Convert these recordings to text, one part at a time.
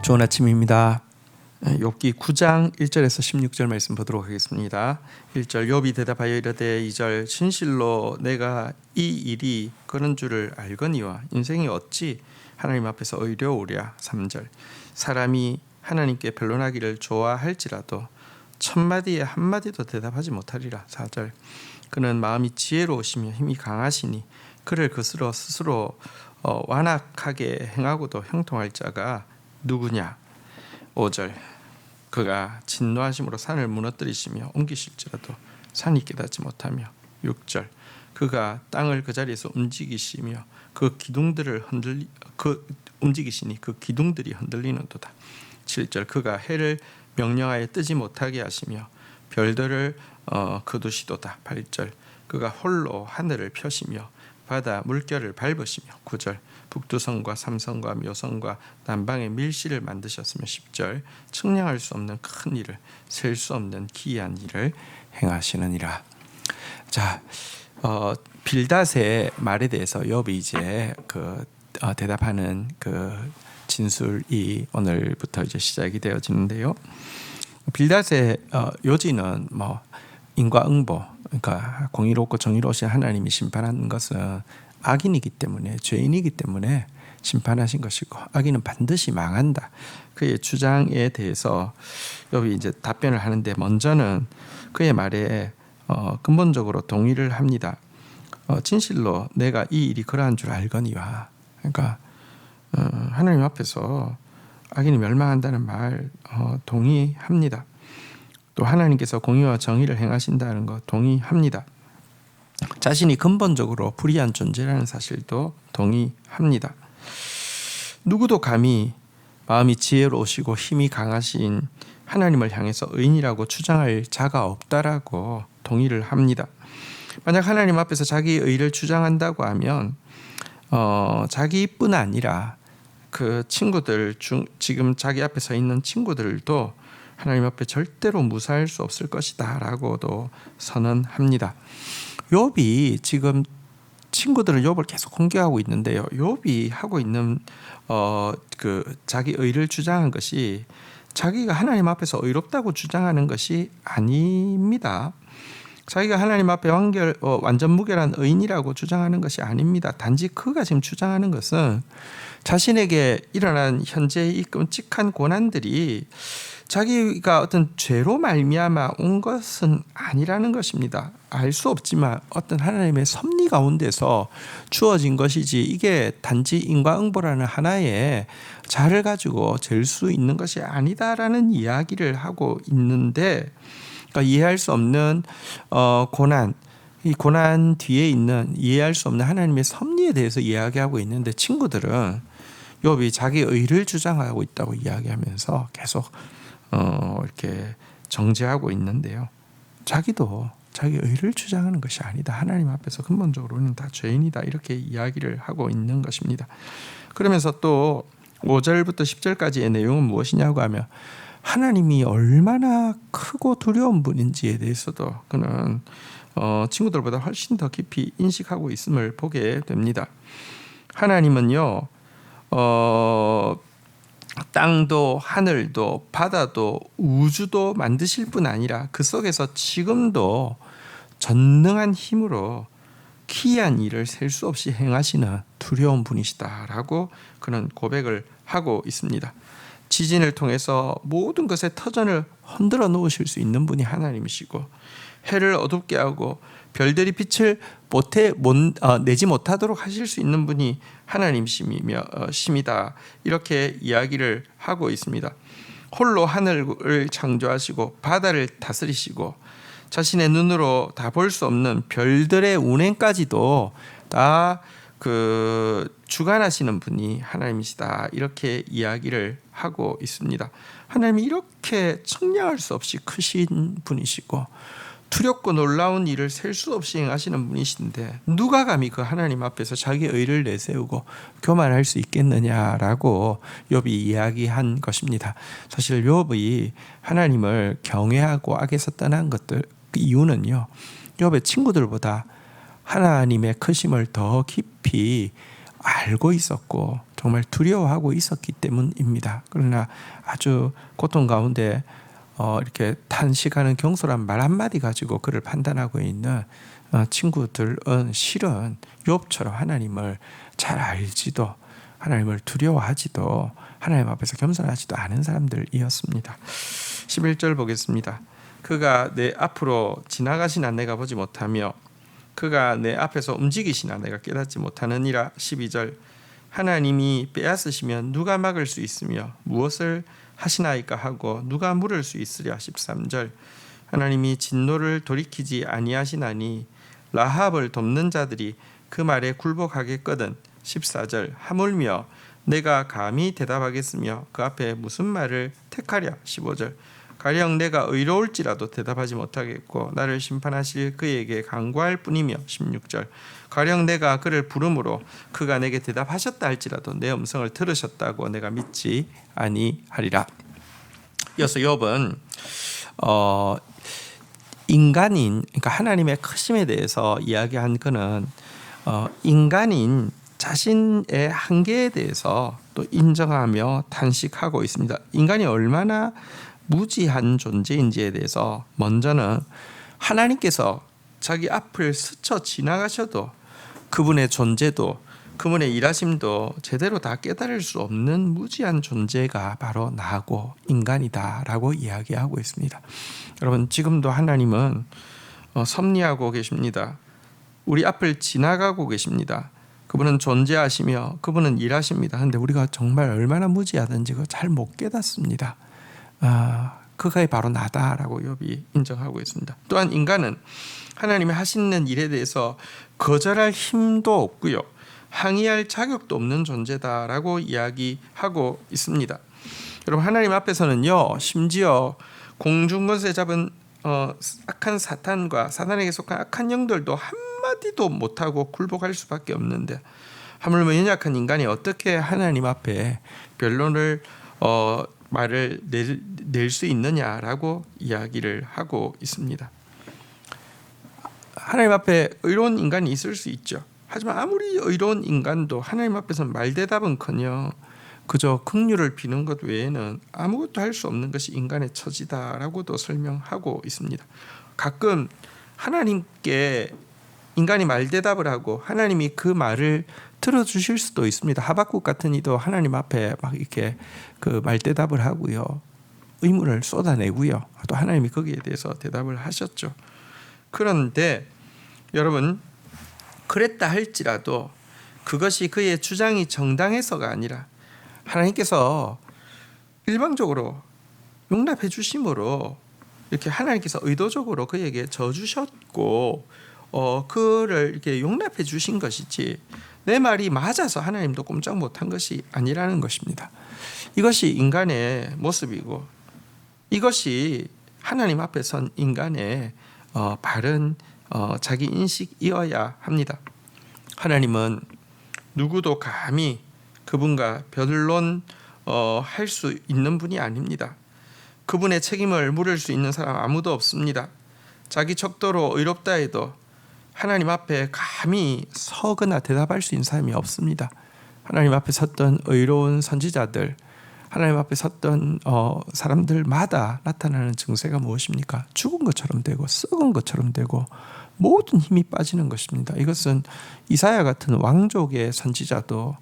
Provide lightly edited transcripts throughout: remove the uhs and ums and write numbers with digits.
좋은 아침입니다. 욥기 9장 1절에서 16절 말씀 보도록 하겠습니다. 1절 욥이 대답하여 이르되 2절 진실로 내가 이 일이 그런 줄을 알거니와 인생이 어찌 하나님 앞에서 의로우랴. 3절 사람이 하나님께 변론하기를 좋아할지라도 천마디에 한마디도 대답하지 못하리라. 4절 그는 마음이 지혜로우시며 힘이 강하시니 그를 스스로 완악하게 행하고도 형통할 자가 누구냐. 5절 그가 진노하심으로 산을 무너뜨리시며 옮기실지라도 산이 깨닫지 못하며. 6절 그가 땅을 그 자리에서 움직이시며 움직이시니 그 기둥들이 흔들리는도다. 7절 그가 해를 명령하여 뜨지 못하게 하시며 별들을 거두시도다. 8절 그가 홀로 하늘을 펴시며 바다 물결을 밟으시며. 9절 북두성과 삼성과 묘성과 남방의 밀실을 만드셨으며. 10절 측량할 수 없는 큰 일을 셀 수 없는 기이한 일을 행하시느니라. 자, 빌닷의 말에 대해서 욥이 이제 대답하는 진술이 오늘부터 이제 시작이 되어지는데요. 빌닷의 요지는 인과응보, 그러니까 공의롭고 정의로우신 하나님이 심판하는 것은 악인이기 때문에, 죄인이기 때문에 심판하신 것이고 악인은 반드시 망한다. 그의 주장에 대해서 욥이 이제 답변을 하는데, 먼저는 그의 말에 근본적으로 동의를 합니다. 진실로 내가 이 일이 그러한 줄 알거니와, 그러니까 하나님 앞에서 악인이 멸망한다는 말 동의합니다. 또 하나님께서 공의와 정의를 행하신다는 것 동의합니다. 자신이 근본적으로 불의한 존재라는 사실도 동의합니다. 누구도 감히 마음이 지혜로우시고 힘이 강하신 하나님을 향해서 의인이라고 주장할 자가 없다라고 동의를 합니다. 만약 하나님 앞에서 자기의 의를 주장한다고 하면 자기뿐 아니라 그 친구들 지금 자기 앞에 서 있는 친구들도 하나님 앞에 절대로 무사할 수 없을 것이다 라고도 선언합니다. 욥이 지금 친구들은 욥을 계속 공격하고 있는데요, 욥이 하고 있는 자기 의를 주장한 것이 자기가 하나님 앞에서 의롭다고 주장하는 것이 아닙니다. 자기가 하나님 앞에 완전 무결한 의인이라고 주장하는 것이 아닙니다. 단지 그가 지금 주장하는 것은 자신에게 일어난 현재의 이 끔찍한 고난들이 자기가 어떤 죄로 말미암아 온 것은 아니라는 것입니다. 알 수 없지만 어떤 하나님의 섭리 가운데서 주어진 것이지, 이게 단지 인과응보라는 하나의 자를 가지고 잴 수 있는 것이 아니다라는 이야기를 하고 있는데, 그러니까 이해할 수 없는 고난, 이 고난 뒤에 있는 이해할 수 없는 하나님의 섭리에 대해서 이야기하고 있는데, 친구들은 욥이 자기 의를 주장하고 있다고 이야기하면서 계속 이렇게 정죄하고 있는데요, 자기도 자기 의를 주장하는 것이 아니다, 하나님 앞에서 근본적으로는 다 죄인이다, 이렇게 이야기를 하고 있는 것입니다. 그러면서 또 5절부터 10절까지의 내용은 무엇이냐고 하면, 하나님이 얼마나 크고 두려운 분인지에 대해서도 그는 친구들보다 훨씬 더 깊이 인식하고 있음을 보게 됩니다. 하나님은요, 땅도 하늘도 바다도 우주도 만드실 뿐 아니라 그 속에서 지금도 전능한 힘으로 기이한 일을 셀 수 없이 행하시는 두려운 분이시다라고 그는 고백을 하고 있습니다. 지진을 통해서 모든 것의 터전을 흔들어 놓으실 수 있는 분이 하나님이시고, 해를 어둡게 하고 별들이 빛을 내지 못하도록 하실 수 있는 분이 하나님이시다, 이렇게 이야기를 하고 있습니다. 홀로 하늘을 창조하시고 바다를 다스리시고 자신의 눈으로 다 볼 수 없는 별들의 운행까지도 다 주관하시는 분이 하나님이시다, 이렇게 이야기를 하고 있습니다. 하나님이 이렇게 측량할 수 없이 크신 분이시고 두렵고 놀라운 일을 셀 수 없이 행하시는 분이신데, 누가 감히 그 하나님 앞에서 자기 의를 내세우고 교만할 수 있겠느냐라고 욥이 이야기한 것입니다. 사실 욥이 하나님을 경외하고 악에서 떠난 것들, 그 이유는요, 욥의 친구들보다 하나님의 크심을 더 깊이 알고 있었고, 정말 두려워하고 있었기 때문입니다. 그러나 아주 고통 가운데 이렇게 탄식하는 경솔한 말 한마디 가지고 그를 판단하고 있는 친구들은 실은 욥처럼 하나님을 잘 알지도 하나님을 두려워하지도 하나님 앞에서 겸손하지도 않은 사람들이었습니다. 11절 보겠습니다. 그가 내 앞으로 지나가시나 내가 보지 못하며 그가 내 앞에서 움직이시나 내가 깨닫지 못하느니라. 12절 하나님이 빼앗으시면 누가 막을 수 있으며 무엇을 하시나이까 하고 누가 물을 수 있으랴. 13절 하나님이 진노를 돌이키지 아니하시나니 라합을 돕는 자들이 그 말에 굴복하겠거든. 14절 하물며 내가 감히 대답하겠으며 그 앞에 무슨 말을 택하랴. 15절 가령 내가 의로울지라도 대답하지 못하겠고 나를 심판하실 그에게 간구할 뿐이며. 16절 가령 내가 그를 부름으로 그가 내게 대답하셨다 할지라도 내 음성을 들으셨다고 내가 믿지 아니하리라. 이어서 욥은 인간인, 그러니까 하나님의 크심에 대해서 이야기한 그는 인간인 자신의 한계에 대해서 또 인정하며 탄식하고 있습니다. 인간이 얼마나 무지한 존재인지에 대해서 먼저는 하나님께서 자기 앞을 스쳐 지나가셔도 그분의 존재도 그분의 일하심도 제대로 다 깨달을 수 없는 무지한 존재가 바로 나하고 인간이다라고 이야기하고 있습니다. 여러분 지금도 하나님은 섭리하고 계십니다. 우리 앞을 지나가고 계십니다. 그분은 존재하시며 그분은 일하십니다. 그런데 우리가 정말 얼마나 무지하든지 그거 잘 못 깨닫습니다. 그가 바로 나다라고 욥이 인정하고 있습니다. 또한 인간은 하나님이 하시는 일에 대해서 거절할 힘도 없고요, 항의할 자격도 없는 존재다라고 이야기하고 있습니다. 여러분 하나님 앞에서는요, 심지어 공중권세 잡은 악한 사탄과 사탄에게 속한 악한 영들도 한마디도 못하고 굴복할 수밖에 없는데 하물며 연약한 인간이 어떻게 하나님 앞에 변론을 말을 낼 수 있느냐라고 이야기를 하고 있습니다. 하나님 앞에 의로운 인간이 있을 수 있죠. 하지만 아무리 의로운 인간도 하나님 앞에서는 말대답은커녕 그저 긍휼을 비는 것 외에는 아무것도 할 수 없는 것이 인간의 처지다라고도 설명하고 있습니다. 가끔 하나님께 인간이 말대답을 하고 하나님이 그 말을 들어주실 수도 있습니다. 하박국 같은 이도 하나님 앞에 막 이렇게 그 말대답을 하고요, 의문을 쏟아내고요, 또 하나님이 거기에 대해서 대답을 하셨죠. 그런데 여러분 그랬다 할지라도 그것이 그의 주장이 정당해서가 아니라 하나님께서 일방적으로 용납해 주심으로 이렇게 하나님께서 의도적으로 그에게 져주셨고 그를 이렇게 용납해 주신 것이지 내 말이 맞아서 하나님도 꼼짝 못한 것이 아니라는 것입니다. 이것이 인간의 모습이고 이것이 하나님 앞에 선 인간의 바른 자기 인식이어야 합니다. 하나님은 누구도 감히 그분과 변론 할 수 있는 분이 아닙니다. 그분의 책임을 물을 수 있는 사람 아무도 없습니다. 자기 척도로 의롭다 해도 하나님 앞에 감히 서거나 대답할 수 있는 사람이 없습니다. 하나님 앞에 섰던 의로운 선지자들, 하나님 앞에 섰던 사람들마다 나타나는 증세가 무엇입니까? 죽은 것처럼 되고 썩은 것처럼 되고 모든 힘이 빠지는 것입니다. 이것은 이사야 같은 왕족의 선지자도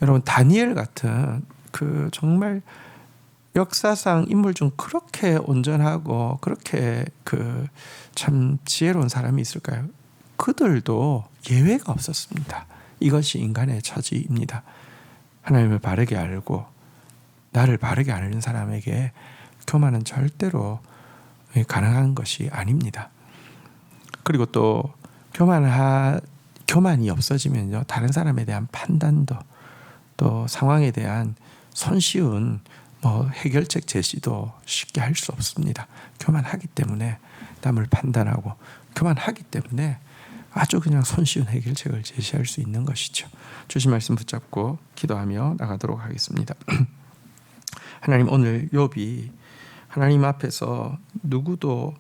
여러분 다니엘 같은 그 정말 역사상 인물 중 그렇게 온전하고 그렇게 그 참 지혜로운 사람이 있을까요? 그들도 예외가 없었습니다. 이것이 인간의 처지입니다. 하나님을 바르게 알고 나를 바르게 아는 사람에게 교만은 절대로 가능한 것이 아닙니다. 그리고 또 교만이 없어지면요, 다른 사람에 대한 판단도 또 상황에 대한 손쉬운 해결책 제시도 쉽게 할 수 없습니다. 교만하기 때문에 남을 판단하고 교만하기 때문에 아주 그냥 손쉬운 해결책을 제시할 수 있는 것이죠. 주신 말씀 붙잡고 기도하며 나가도록 하겠습니다. 하나님, 오늘 욥이 하나님 앞에서 누구도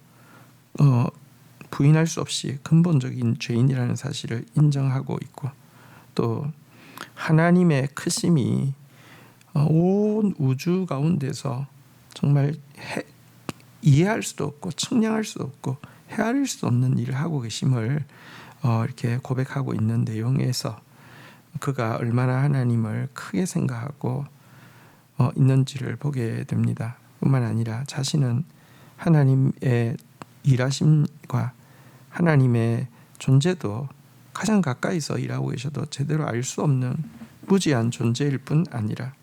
부인할 수 없이 근본적인 죄인이라는 사실을 인정하고 있고 또 하나님의 크심이 온 우주 가운데서 정말 이해할 수도 없고 측량할 수도 없고 헤아릴 수 없는 일을 하고 계심을 이렇게 고백하고 있는 내용에서 그가 얼마나 하나님을 크게 생각하고 있는지를 보게 됩니다. 뿐만 아니라 자신은 하나님의 일하심과 하나님의 존재도 가장 가까이서 일하고 계셔도 제대로 알 수 없는 무지한 존재일 뿐 아니라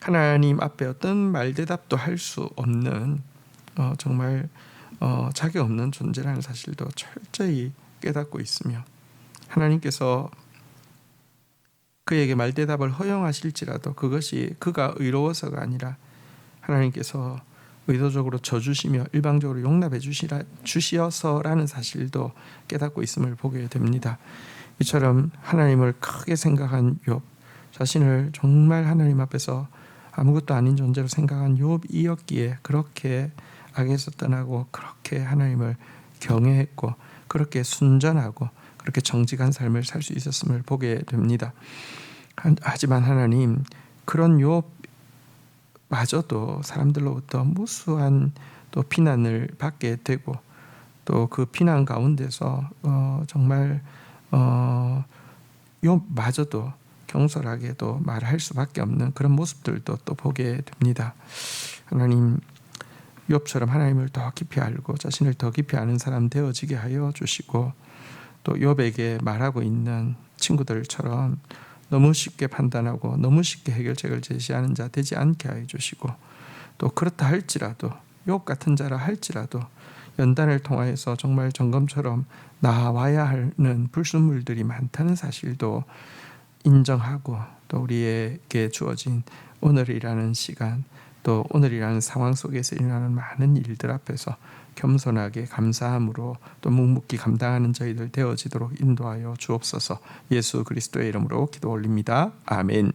하나님 앞에 어떤 말대답도 할 수 없는 정말 자격 없는 존재라는 사실도 철저히 깨닫고 있으며 하나님께서 그에게 말대답을 허용하실지라도 그것이 그가 의로워서가 아니라 하나님께서 의도적으로 져주시며 일방적으로 용납해 주시어서라는 사실도 깨닫고 있음을 보게 됩니다. 이처럼 하나님을 크게 생각한 욥, 자신을 정말 하나님 앞에서 아무것도 아닌 존재로 생각한 욥이었기에 그렇게 악에서 떠나고 그렇게 하나님을 경외했고 그렇게 순전하고 그렇게 정직한 삶을 살 수 있었음을 보게 됩니다. 하지만 하나님, 그런 욥마저도 사람들로부터 무수한 또 비난을 받게 되고 또 그 비난 가운데서 정말 욥마저도 경솔하게도 말할 수밖에 없는 그런 모습들도 또 보게 됩니다. 하나님, 욥처럼 하나님을 더 깊이 알고 자신을 더 깊이 아는 사람 되어지게 하여 주시고 또 욥에게 말하고 있는 친구들처럼 너무 쉽게 판단하고 너무 쉽게 해결책을 제시하는 자 되지 않게 하여 주시고 또 그렇다 할지라도 욥 같은 자라 할지라도 연단을 통하여서 정말 점검처럼 나와야 하는 불순물들이 많다는 사실도 인정하고 또 우리에게 주어진 오늘이라는 시간 또 오늘이라는 상황 속에서 일어나는 많은 일들 앞에서 겸손하게 감사함으로 또 묵묵히 감당하는 저희들 되어지도록 인도하여 주옵소서. 예수 그리스도의 이름으로 기도 올립니다. 아멘.